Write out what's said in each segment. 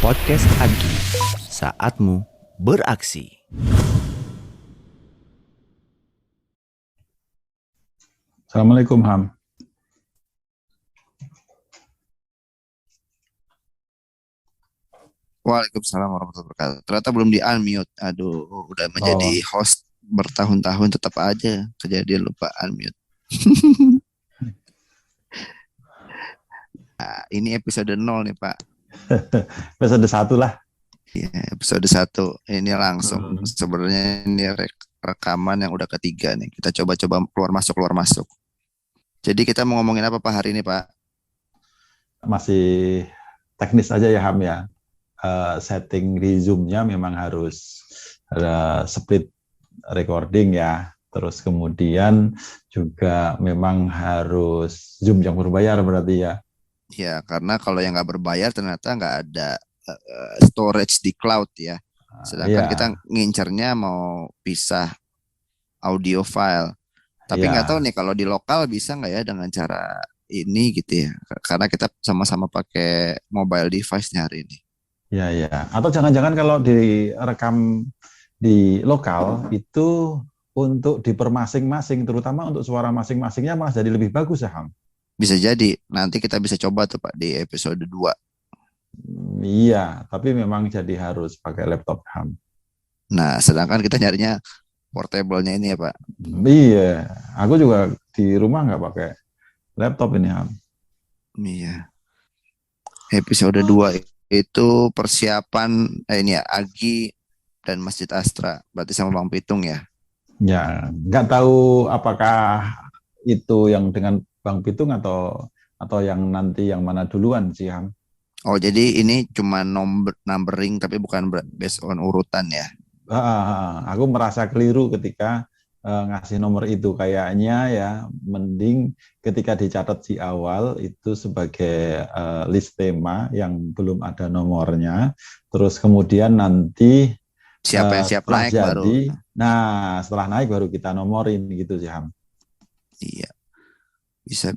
Podcast Agi, saatmu beraksi. Assalamualaikum Ham. Waalaikumsalam warahmatullahi wabarakatuh. Ternyata belum di-unmute. Aduh, udah menjadi Oh, host bertahun-tahun tetap aja kejadian lupa unmute. Nah, ini episode 0 nih, Pak. episode 1 lah. Ya, episode 1. Ini langsung sebenarnya ini rekaman yang udah ketiga nih. Kita coba-coba keluar masuk. Jadi kita mau ngomongin apa Pak hari ini, Pak? Masih teknis aja ya Ham ya. Setting di Zoom-nya memang harus ada split recording ya. Terus kemudian juga memang harus Zoom yang berbayar berarti ya. Ya, karena kalau yang nggak berbayar ternyata nggak ada storage di cloud ya. Sedangkan kita Iya, ngincernya mau pisah audio file. Tapi nggak tahu iya, nih kalau di lokal bisa nggak ya dengan cara ini gitu ya. Karena kita sama-sama pakai mobile device nih hari ini. iya, iya. Atau jangan-jangan kalau direkam di lokal itu untuk diper masing-masing, terutama untuk suara masing-masingnya malah jadi lebih bagus ya Ham. Bisa jadi nanti kita bisa coba tuh Pak di episode 2. Iya, tapi memang jadi harus pakai laptop Ham. Nah, sedangkan kita nyarinya portable-nya ini ya Pak. Iya, aku juga di rumah nggak pakai laptop ini Ham. Iya. Episode 2 itu persiapan ini ya Agi dan Masjid Astra. Berarti sama Bang Pitung ya. Ya, nggak tahu apakah itu yang dengan Bang Pitung atau yang nanti yang mana duluan sih Ham. Oh, jadi ini cuma numbering tapi bukan based on urutan ya. Aku merasa keliru ketika ngasih nomor itu, kayaknya ya mending ketika dicatat di awal itu sebagai list tema yang belum ada nomornya, terus kemudian nanti Siapa yang siap setelah naik baru. jadi, nah setelah naik baru kita nomorin gitu sih Ham. Iya, bisa.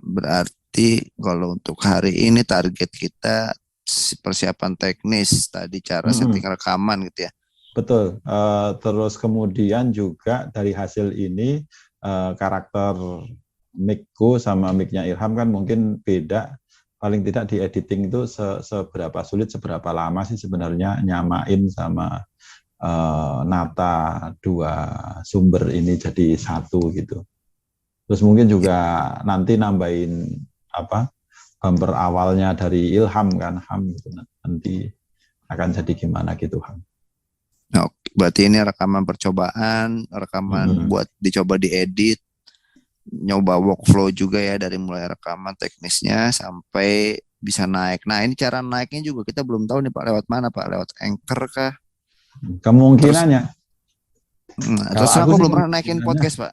Berarti kalau untuk hari ini target kita persiapan teknis tadi cara Mm-mm. setting rekaman gitu ya. Betul. Terus kemudian juga dari hasil ini karakter mic-ku sama mic-nya Ilham kan mungkin beda. Paling tidak di editing itu seberapa sulit, seberapa lama sih sebenarnya nyamain sama nata dua sumber ini jadi satu gitu. Terus mungkin Ya, juga nanti nambahin apa bumper awalnya dari Ilham kan, Ham gitu. Nanti akan jadi gimana gitu Ham. nah, berarti ini rekaman percobaan, rekaman Mm-mm. buat dicoba diedit, nyoba workflow juga ya dari mulai rekaman teknisnya sampai bisa naik. Nah, ini cara naiknya juga kita belum tahu nih Pak lewat mana Pak, lewat Anchor kah? Terus Kemungkinannya, kalau terus aku aku sih belum pernah naikin kemungkinannya podcast Pak.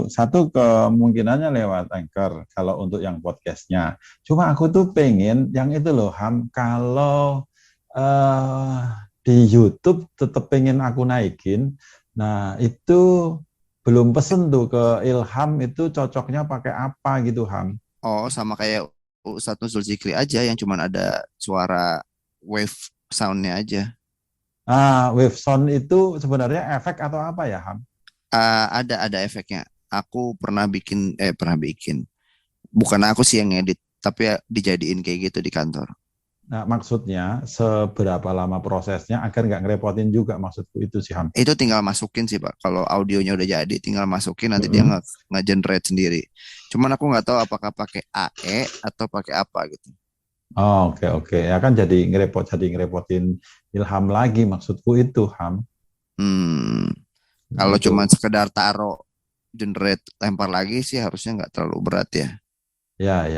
satu kemungkinannya lewat Anchor kalau untuk yang podcastnya. Cuma aku tuh pengen yang itu loh Ham, kalau eh, di YouTube tetap pengen aku naikin. Nah itu belum pesen tuh ke Ilham itu cocoknya pakai apa gitu Ham. Oh, sama kayak Ustadz Nuzul Zikri aja yang cuman ada suara wave soundnya aja. Wave sound itu sebenarnya efek atau apa ya Ham? Ada efeknya. Aku pernah bikin. Bukan aku sih yang ngedit, tapi ya dijadiin kayak gitu di kantor. Nah, maksudnya seberapa lama prosesnya agar nggak ngerepotin juga, maksudku itu sih Ham. Itu tinggal masukin sih Pak. Kalau audionya udah jadi, tinggal masukin nanti dia Mm-mm. nge-generate sendiri. Cuman aku nggak tahu apakah pakai AE atau pakai apa gitu. Oh, oke. Ya kan jadi ngerepotin Ilham lagi, maksudku itu Ham. Hmm, kalau Itu. cuman sekedar taruh generate lempar lagi sih harusnya nggak terlalu berat ya. Ya.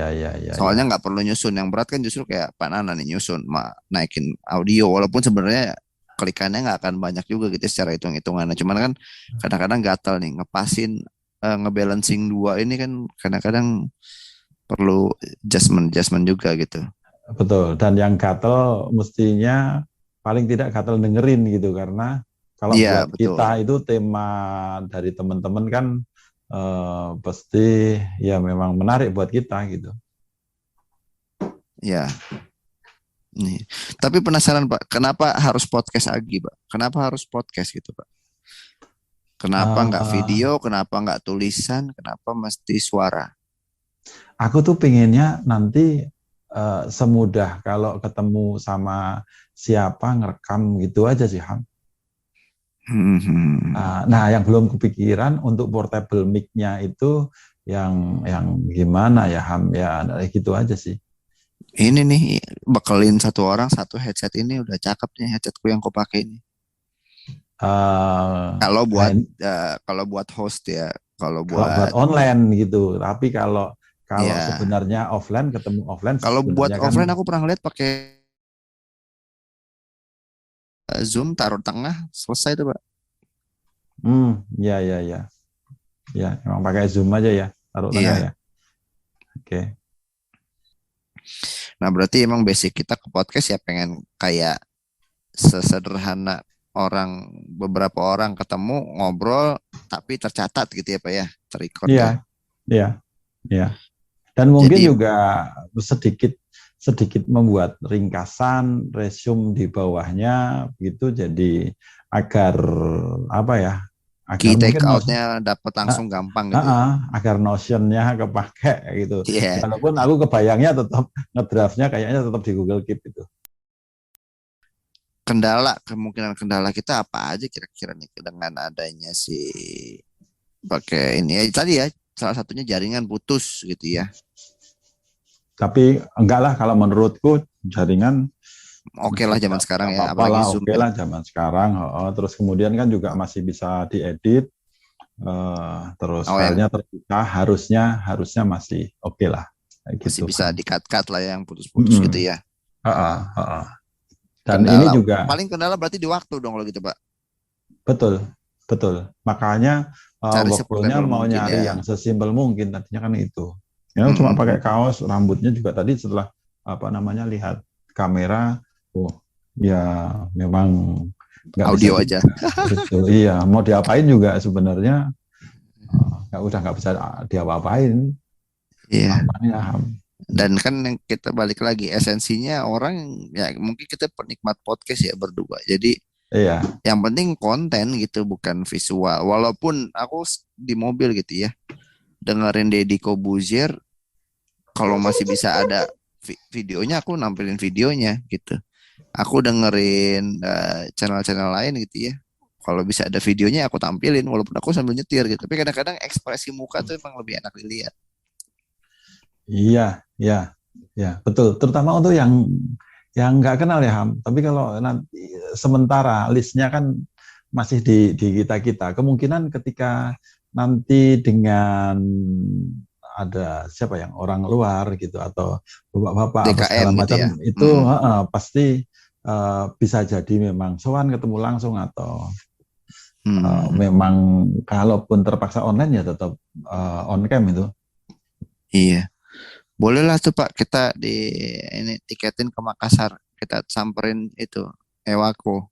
Soalnya nggak perlu nyusun. Yang berat kan justru kayak Pak Nana nih nyusun, naikin audio. Walaupun sebenarnya kelikannya nggak akan banyak juga gitu secara hitung-hitungannya. Cuman kan kadang-kadang gatal nih ngepasin, ngebalancing dua ini kan kadang-kadang perlu adjustment juga gitu. Betul. Dan yang gatel mestinya paling tidak gatel dengerin gitu, karena kalau Iya buat betul. kita itu tema dari teman-teman kan pasti ya memang menarik buat kita gitu. Ya, nih. Tapi penasaran Pak, kenapa harus podcast Agi Pak? Kenapa harus podcast gitu Pak? Kenapa nggak Eh, video? Kenapa nggak tulisan? Kenapa mesti suara? aku tuh pengennya nanti semudah kalau ketemu sama siapa ngerekam gitu aja sih, Ham. Hmm. Nah, yang belum kepikiran untuk portable mic-nya itu yang gimana ya, Ham? Ya, gitu aja sih. Ini nih bekelin satu orang satu headset ini udah cakep nih headsetku yang aku pakai ini. Eh, Kalau buat lain- kalau buat host ya, kalau kalau buat buat online gitu, tapi kalau kalau ya, sebenarnya offline ketemu offline kalau buat sebenarnya kan, offline aku pernah lihat pakai Zoom taruh tengah selesai tuh Pak. ya ya ya ya, emang pakai Zoom aja ya, taruh tengah Iya. ya. Oke. Nah berarti emang basic kita ke podcast ya pengen kayak sesederhana orang beberapa orang ketemu ngobrol tapi tercatat gitu ya Pak ya, terrecord Iya, ya. iya, iya. Dan mungkin Jadi juga sedikit sedikit membuat ringkasan resume di bawahnya begitu, jadi agar apa ya, agar key take mungkin outnya dapat langsung gampang gitu ya. agar notionnya kepake gitu. Iya. Walaupun aku kebayangnya tetap ngedraftnya kayaknya tetap di Google Keep itu. Kendala kemungkinan kendala kita apa aja kira-kira nih dengan adanya si pakai ini ya tadi ya salah satunya jaringan putus gitu ya. Tapi enggak lah, kalau menurutku jaringan Oke lah zaman sekarang nggak ya apa-apa apalagi lah, Zoom oke ya. lah zaman sekarang. Terus kemudian kan juga masih bisa diedit, terus Oh yang filenya terbuka, harusnya harusnya masih oke lah, kayak masih gitu bisa kan. di-cut lah yang putus-putus Mm-mm. gitu ya. Ha-ha, ha-ha. Dan ini Kendala juga paling kendala berarti di waktu dong kalau gitu Pak. betul, betul. Makanya Cari workflow-nya seportable mau mungkin nyari ya. yang sesimpel mungkin, tadinya kan itu. Ya cuma pakai Mm-mm. kaos, rambutnya juga tadi setelah apa namanya lihat kamera, oh ya memang nggak bisa Audio aja. juga itu. Iya, mau diapain juga sebenarnya udah nggak bisa diapa-apain. Iya. Apanya Dan kan yang kita balik lagi esensinya orang ya mungkin kita penikmat podcast ya berdua. Jadi iya, yang penting konten gitu bukan visual. Walaupun aku di mobil gitu ya dengerin Deddy Kobuzier kalau masih bisa ada videonya aku nampilin videonya gitu. Aku dengerin channel-channel lain gitu ya. Kalau bisa ada videonya aku tampilin walaupun aku sambil nyetir gitu. Tapi kadang-kadang ekspresi muka tuh emang lebih enak dilihat. iya, iya, ya betul. Terutama untuk yang nggak kenal ya Ham. Tapi kalau nanti sementara listnya kan masih di kita kita. Kemungkinan ketika nanti dengan ada siapa yang orang luar gitu atau bapak-bapak atau DKM segala gitu macam ya. itu Mm-mm. pasti bisa jadi memang sowan ketemu langsung atau Hmm, memang kalaupun terpaksa online ya tetap on cam itu. iya. Bolehlah tuh Pak kita di ini tiketin ke Makassar. Kita samperin itu Ewako.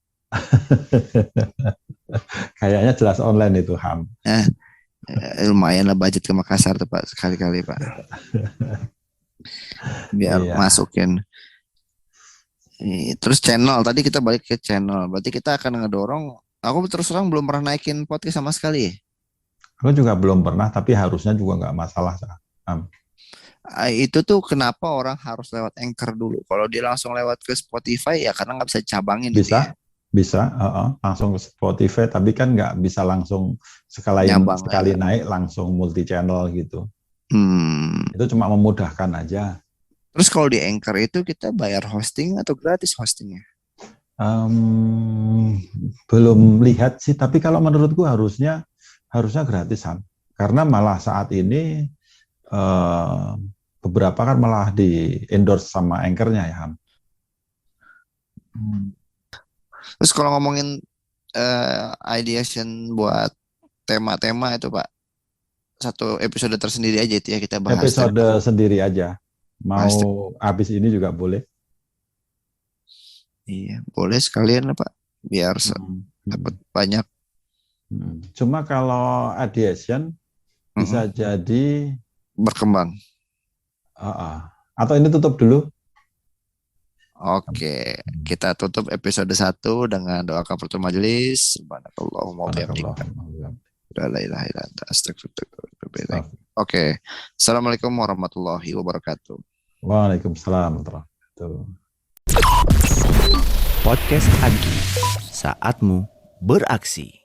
Kayaknya jelas online itu Ham. Eh, lumayan lah budget ke Makassar tuh Pak sekali-kali Pak. Biar Iya. masukin. Terus channel tadi kita balik ke channel. Berarti kita akan ngedorong. Aku terus terang belum pernah naikin podcast sama sekali. Aku juga belum pernah, tapi harusnya juga nggak masalah. Ham. Itu tuh kenapa orang harus lewat Anchor dulu. Kalau dia langsung lewat ke Spotify ya karena nggak bisa cabangin gitu ya. Bisa, bisa, langsung ke Spotify, tapi kan nggak bisa langsung Nyambang sekali ya. naik langsung multi channel gitu. Hmm. Itu cuma memudahkan aja. Terus kalau di Anchor itu kita bayar hosting atau gratis hostingnya? Em, belum lihat sih, tapi kalau menurutku harusnya gratis Ham. Karena malah saat ini eh, beberapa kan malah di endorse sama anchornya ya Ham. Hmm. Terus kalau ngomongin ideation buat tema-tema itu Pak, satu episode tersendiri aja itu ya kita bahas Episode tema sendiri aja. Mau bahas habis ini juga boleh. iya, boleh sekalian lah Pak, biar Hmm. dapat Hmm. banyak. Cuma kalau ideation Mm-mm. bisa jadi Berkembang. atau ini tutup dulu. Oke, kita tutup episode 1 dengan doa kafaratul majelis. Subhanakallahumma wa bihamdika. La ilaha illa anta astaghfiruka wa atubu ilaik. Oke. Assalamualaikum warahmatullahi wabarakatuh. Waalaikumsalam warahmatullahi wabarakatuh. Podcast Agi, saatmu beraksi.